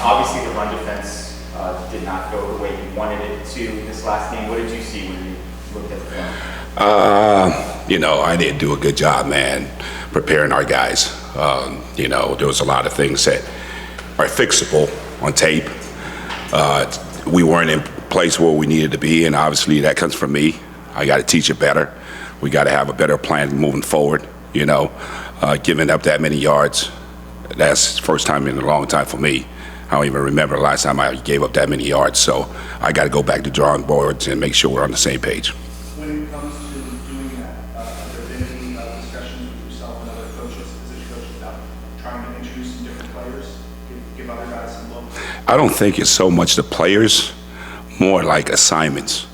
Obviously, the run defense did not go the way you wanted it to this last game. What did you see when you looked at the film? I didn't do a good job, man, preparing our guys. There was a lot of things that are fixable on tape. We weren't in place where we needed to be, and obviously that comes from me. I got to teach it better. We got to have a better plan moving forward. Giving up that many yards, that's the first time in a long time for me. I don't even remember the last time I gave up that many yards. So I got to go back to drawing boards and make sure we're on the same page. When it comes to doing that, have there been any discussions with yourself and other coaches, position coaches, about trying to introduce some different players, give other guys some looks? I don't think it's so much the players, more like assignments.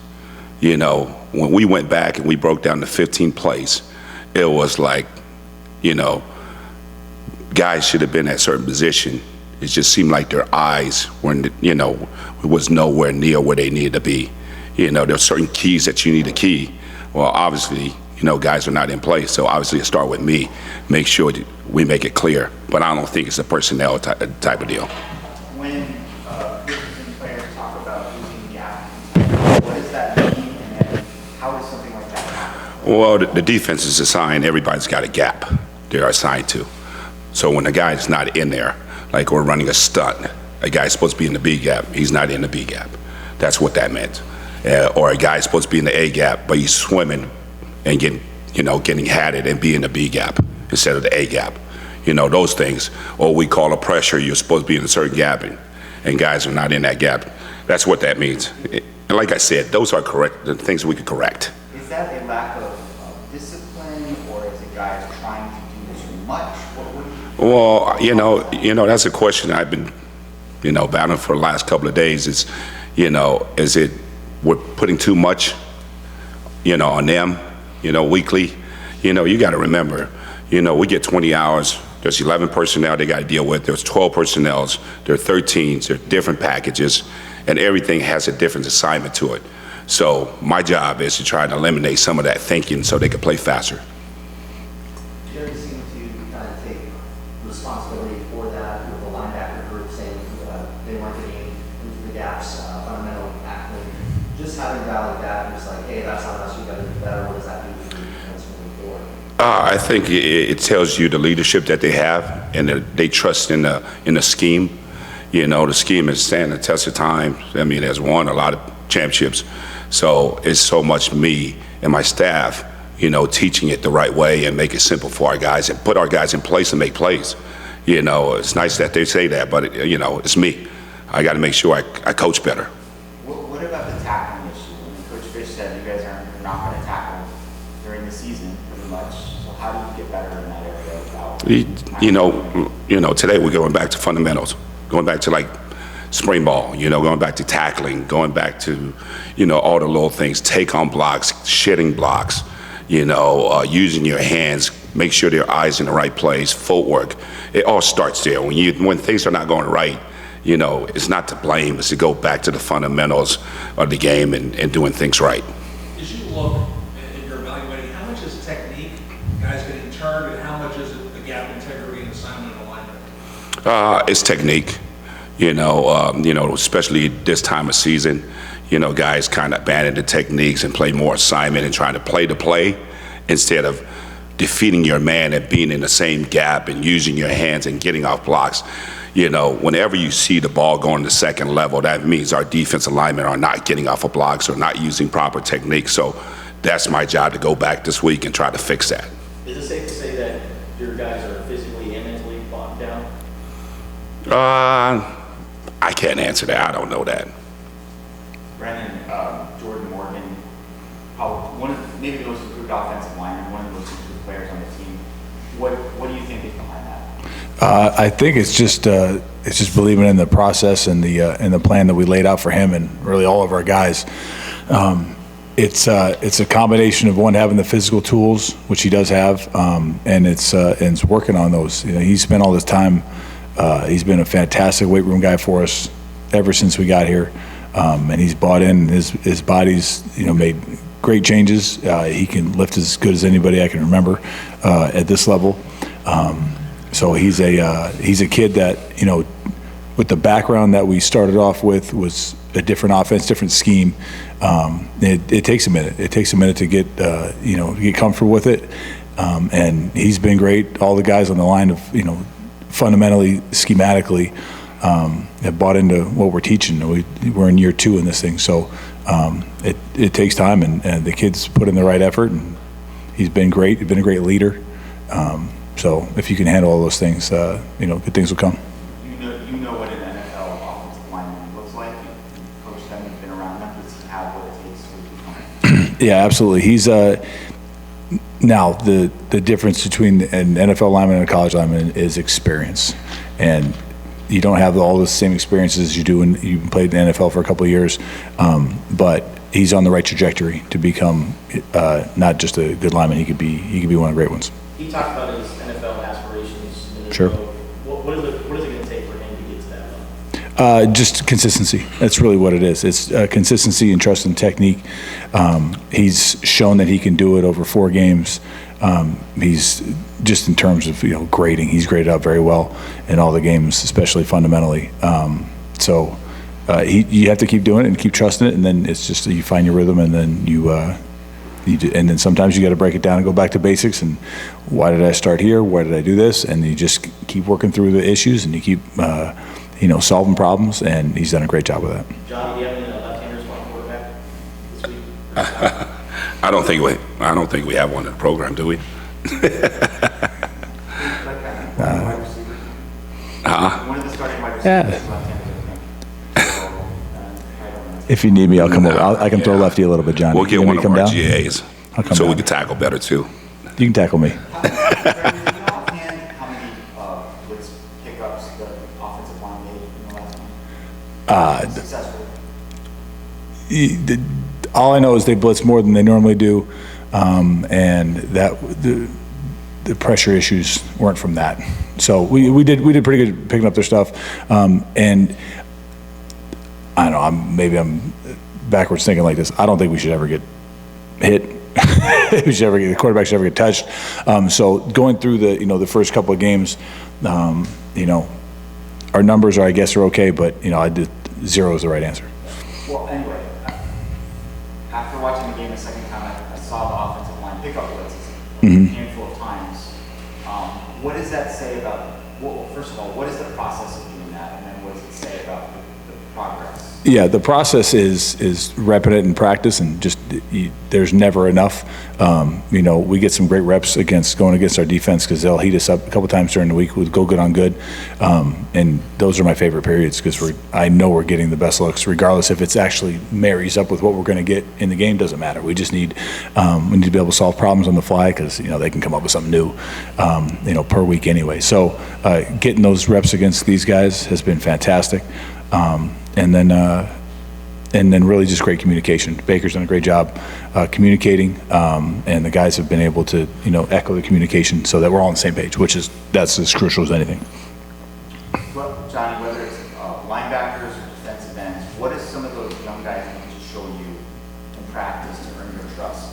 When we went back and we broke down the 15 plays, it was like, guys should have been at a certain position. It just seemed like their eyes weren't, was nowhere near where they needed to be. There are certain keys that you need to key. Well, obviously, guys are not in place. So obviously it start with me, make sure that we make it clear. But I don't think it's a personnel type of deal. When different players talk about losing gap, what does that mean, and then how does something like that happen? Well, the defense is assigned, everybody's got a gap they're assigned to. So when a guy's not in there, like we're running a stunt, a guy's supposed to be in the B gap, he's not in the B gap. That's what that meant. Or a guy's supposed to be in the A gap, but he's swimming and getting hatted and be in the B gap instead of the A gap. Those things. Or we call a pressure, you're supposed to be in a certain gap, and guys are not in that gap. That's what that means. And like I said, those are the things we could correct. Is that a lack of discipline, or is it guys trying to do too much? Well, that's a question I've been, battling for the last couple of days. Is it we're putting too much, on them, weekly? You got to remember, we get 20 hours. There's 11 personnel they got to deal with. There's 12 personnels. There are 13s. There are different packages, and everything has a different assignment to it. So my job is to try to eliminate some of that thinking so they can play faster. Jerry seemed to kind of take responsibility for that with the linebacker group saying they weren't getting into the gaps, fundamental tackling. Just having a guy like that who's like, hey, that's on us, we got to do better. What does that do for the defense moving forward? I think it tells you the leadership that they have and that they trust in the scheme. The scheme is standing the test of time. I mean, it has won a lot of championships. So it's so much me and my staff, teaching it the right way and make it simple for our guys and put our guys in place and make plays. It's nice that they say that, but it's me. I got to make sure I coach better. What about the tackling issue? Coach Fish said you guys are not going to tackle during the season pretty much. So how do you get better in that area? Today we're going back to fundamentals, going back to like spring ball, going back to tackling, going back to, all the little things, take on blocks, shedding blocks, using your hands, make sure your eyes in the right place, footwork. It all starts there. When things are not going right, it's not to blame, it's to go back to the fundamentals of the game and doing things right. As you look and you're evaluating, how much is technique, guys getting turned, and how much is it the gap integrity and assignment and alignment? It's technique. Especially this time of season, guys kind of abandon the techniques and play more assignment and trying to play the play instead of defeating your man and being in the same gap and using your hands and getting off blocks. Whenever you see the ball going to second level, that means our defensive linemen are not getting off of blocks or not using proper techniques. So that's my job to go back this week and try to fix that. Is it safe to say that your guys are physically and mentally bogged down? I can't answer that. I don't know that. Brennan, Jordan Morgan, maybe the most improved offensive lineman, one of the most improved players on the team. What do you think is behind that? I think it's just believing in the process and the plan that we laid out for him and really all of our guys. It's a combination of one having the physical tools, which he does have, and it's working on those. He's spent all this time. He's been a fantastic weight room guy for us ever since we got here, and he's bought in. His body's made great changes. He can lift as good as anybody I can remember at this level. So he's a kid that with the background that we started off with was a different offense, different scheme. It takes a minute. It takes a minute to get get comfortable with it. And he's been great. All the guys on the line of fundamentally, schematically, have bought into what we're teaching. We're in year 2 in this thing, so it takes time, and the kids put in the right effort, and he's been great. He's been a great leader. So if you can handle all those things, good things will come. You know what an NFL offensive lineman looks like. You coach them, you've been around them. Does he have what it takes to become? Yeah, absolutely. He's now the difference between an NFL lineman and a college lineman is experience, and you don't have all the same experiences as you do when you played in the NFL for a couple of years, but he's on the right trajectory to become not just a good lineman. He could be one of the great ones. He talked about his NFL aspirations. Sure. What is it going to take for him to get to that level? Just consistency. That's really what it is. It's consistency and trust and technique. He's shown that he can do it over 4 games. He's just in terms of grading, he's graded out very well in all the games, especially fundamentally. So you have to keep doing it and keep trusting it, and then it's just you find your rhythm, and then and then sometimes you got to break it down and go back to basics. And why did I start here? Why did I do this? And you just keep working through the issues, and you keep solving problems. And he's done a great job with that. John, do you have any left-handers playing quarterback this week? I don't think we have one in the program, do we? One of the starting wide receivers Yeah. is left-handed, I think. So, I don't know. If you need me, I'll come over. I can throw lefty a little bit, Johnny. We'll get You want one me of to come our down? GAs I'll come so we down. can tackle better too. You can tackle me. Brennan, do you know offhand how many blitz pickups the offensive line made in the last game? Successfully. All I know is they blitz more than they normally do, and that the pressure issues weren't from that. So we did pretty good picking up their stuff, and I don't know. Maybe I'm backwards thinking like this. I don't think we should ever get hit. The quarterback should ever get touched. So going through the first couple of games, our numbers are okay, but I did 0 is the right answer. Well, anyway, after watching the game the second time, I saw the offensive line pick up blitzes a handful of times. What does that say about, well, first of all, what is the process of doing that? And then what does it say about the progress? Yeah, the process is repping it in practice, and just there's never enough. We get some great reps going against our defense because they'll heat us up a couple times during the week. We'll go good on good, and those are my favorite periods because I know we're getting the best looks, regardless if it's actually marries up with what we're going to get in the game. Doesn't matter. We just need to be able to solve problems on the fly because they can come up with something new, per week anyway. So getting those reps against these guys has been fantastic. And then really just great communication. Baker's done a great job communicating, and the guys have been able to echo the communication so that we're all on the same page, that's as crucial as anything. Well, Johnny, whether it's linebackers or defensive ends, what is some of those young guys need to show you in practice to earn your trust?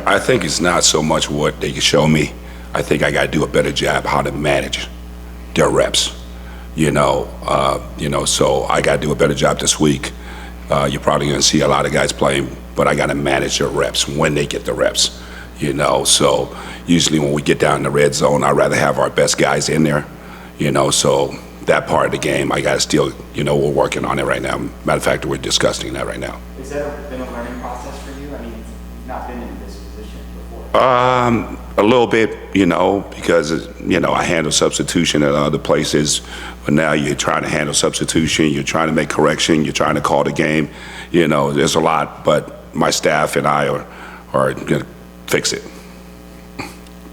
I think it's not so much what they can show me. I think I got to do a better job how to manage their reps. So I got to do a better job this week. You're probably going to see a lot of guys playing, but I got to manage their reps when they get the reps. So usually when we get down in the red zone, I'd rather have our best guys in there. So that part of the game, I got to still, we're working on it right now. Matter of fact, we're discussing that right now. Has that been a learning process for you? I mean, you've not been in this position before. A little bit, because, I handle substitution at other places, but now you're trying to handle substitution, you're trying to make correction, you're trying to call the game, there's a lot, but my staff and I are going to fix it.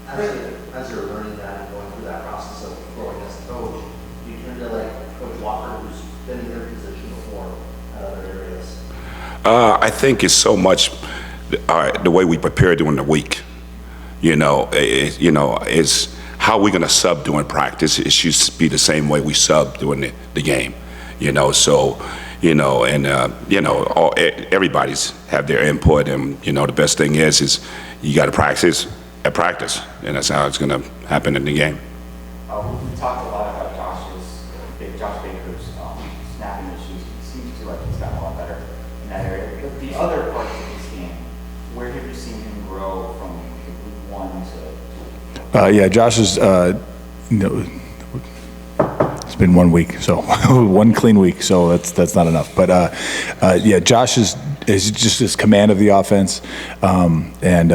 As you're learning that and going through that process of growing as a coach, you turn to Coach Walker, who's been in your position before at other areas. I think it's so much the way we prepare during the week. Is how we're going to sub during practice. It should be the same way we sub during the game. Everybody's have their input, and the best thing is you got to practice at practice, and that's how it's going to happen in the game. We talked a lot about Josh Baker the other parts of this game, where have you seen him grow from week 1 to? Yeah, Josh is, it's been 1 week, so one clean week, so that's not enough. But yeah, Josh is just his command of the offense, and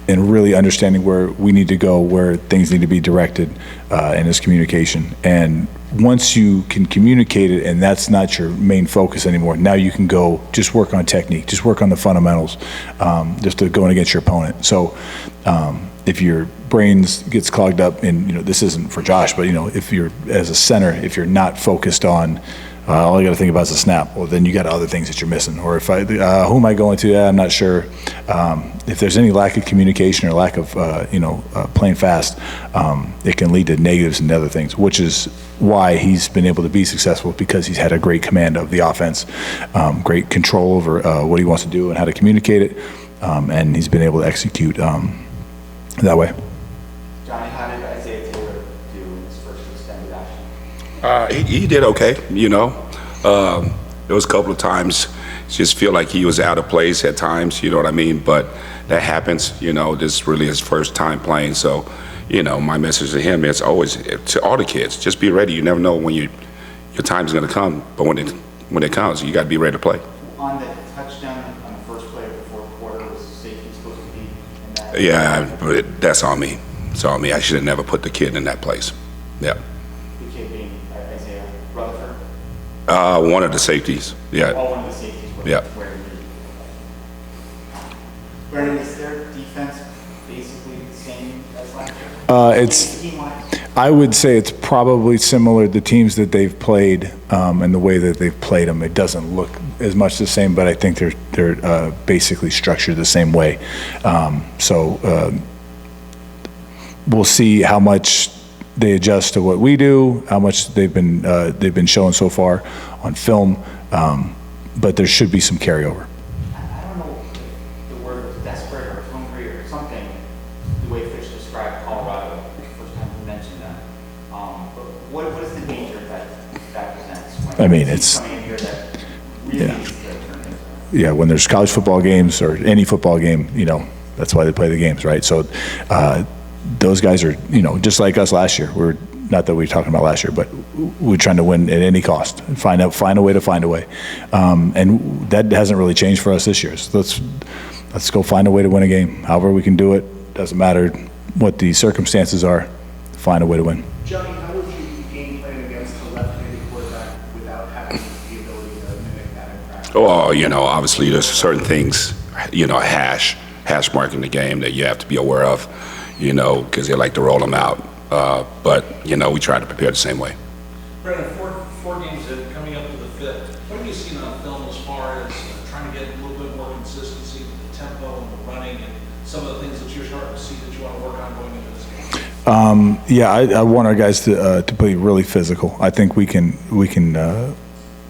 really understanding where we need to go, where things need to be directed, in his communication. And once you can communicate it, and that's not your main focus anymore, now you can go just work on technique, just work on the fundamentals, just to going against your opponent. So if your brains gets clogged up, and this isn't for Josh, but if you're as a center, if you're not focused on all you got to think about is a snap, well then you got other things that you're missing. Or if who am I going to? I'm not sure. If there's any lack of communication or lack of playing fast, it can lead to negatives and other things, which is why he's been able to be successful, because he's had a great command of the offense, great control over what he wants to do and how to communicate it, and he's been able to execute that way. Johnny, how did Isaiah Taylor do in his first extended action? He did okay, there was a couple of times just feel like he was out of place at times, you know what I mean? But that happens, this is really his first time playing. So, my message to him is always, to all the kids, just be ready. You never know when your time is going to come, but when it comes, you got to be ready to play. On the touchdown on the first play of the fourth quarter, was safety supposed to be in that? Yeah, but that's on me. It's on me. I should have never put the kid in that place. Yeah. The kid being Isaiah Rutherford? One of the safeties. Yeah. Oh, one of the safeties. Yeah. Where Brennan, is their defense basically the same as last year? I would say it's probably similar. The teams that they've played, and the way that they've played them, it doesn't look as much the same, but I think they're basically structured the same way. We'll see how much they adjust to what we do, how much they've been showing so far on film, but there should be some carryover. I don't know if the word was desperate or hungry or something, the way Fish described Colorado, the first time he mentioned that. But what is the danger that presents? I mean, it's coming in here that really needs to turn things around? Yeah, when there's college football games or any football game, that's why they play the games, right? So those guys are, just like us last year. Not that we were talking about last year, but we're trying to win at any cost and find a way. And that hasn't really changed for us this year. So let's go find a way to win a game. However we can do it, doesn't matter what the circumstances are, find a way to win. Johnny, how would you game plan against a left-handed quarterback without having the ability to mimic that in practice? Oh, obviously there's certain things, hash marking the game that you have to be aware of, because they like to roll them out. But we try to prepare the same way. Brennan, four games in, coming up to the fifth. What have you seen on film as far as trying to get a little bit more consistency with the tempo and the running and some of the things that you're starting to see that you want to work on going into this game? Yeah, I want our guys to play really physical. I think we can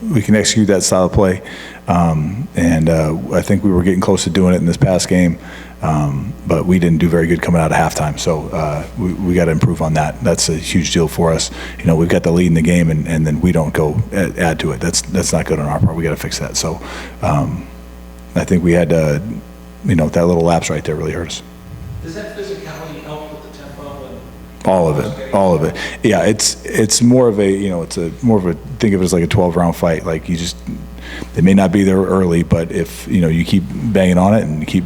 execute that style of play, and I think we were getting close to doing it in this past game. But we didn't do very good coming out of halftime, so we got to improve on that. That's a huge deal for us. We've got the lead in the game, and then we don't go add to it. That's not good on our part. We got to fix that. So I think we had that little lapse right there really hurt us. Does that physicality help with the tempo and all of it? Yeah, it's more of a think of it as like a 12-round fight. Like they may not be there early, but if you keep banging on it and keep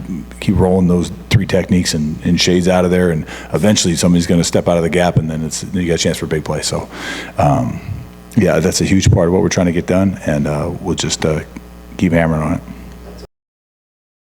rolling those 3 techniques and shades out of there, and eventually somebody's going to step out of the gap, and then you got a chance for a big play. So yeah, that's a huge part of what we're trying to get done, and we'll just keep hammering on it.